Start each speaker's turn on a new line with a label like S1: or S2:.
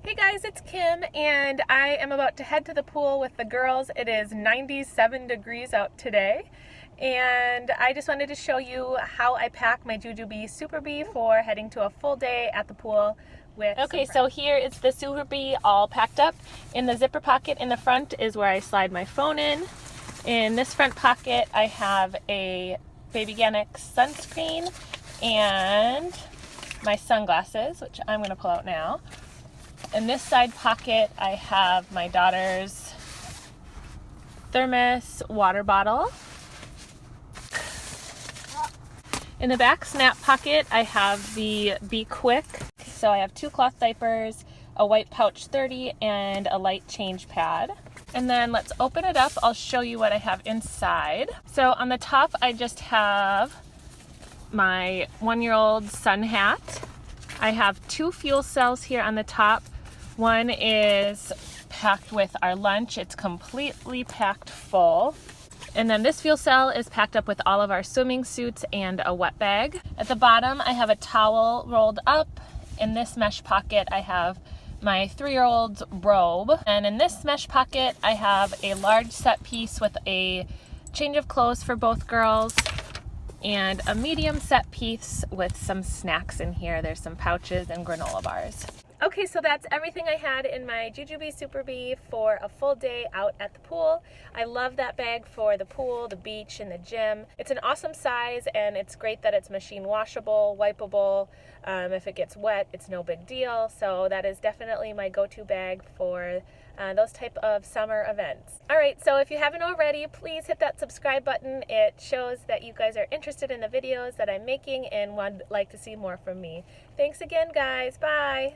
S1: Hey guys, it's Kim, and I am about to head to the pool with the girls. It is 97 degrees out today, and I just wanted to show you how I pack my JuJuBe Super Bee for heading to a full day at the pool with
S2: Okay, so here is the Super Bee all packed up. In the zipper pocket in the front is where I slide my phone in. In this front pocket I have a Baby Organic sunscreen and my sunglasses, which I'm going to pull out now. In this side pocket, I have my daughter's thermos water bottle. In the back snap pocket, I have the Be Quick. So I have 2 cloth diapers, a white pouch 30, and a light change pad. And then let's open it up. I'll show you what I have inside. So on the top, I just have my 1-year-old sun hat. I have 2 fuel cells here on the top. One is packed with our lunch. It's completely packed full. And then this fuel cell is packed up with all of our swimming suits and a wet bag. At the bottom, I have a towel rolled up. In this mesh pocket, I have my 3-year-old's robe. And in this mesh pocket, I have a large set piece with a change of clothes for both girls and a medium set piece with some snacks in here. There's some pouches and granola bars.
S1: Okay, so that's everything I had in my JuJuBe Super Bee for a full day out at the pool. I love that bag for the pool, the beach, and the gym. It's an awesome size, and it's great that it's machine washable, wipeable. If it gets wet, it's no big deal. So that is definitely my go-to bag for those type of summer events. All right, so if you haven't already, please hit that subscribe button. It shows that you guys are interested in the videos that I'm making and would like to see more from me. Thanks again, guys. Bye.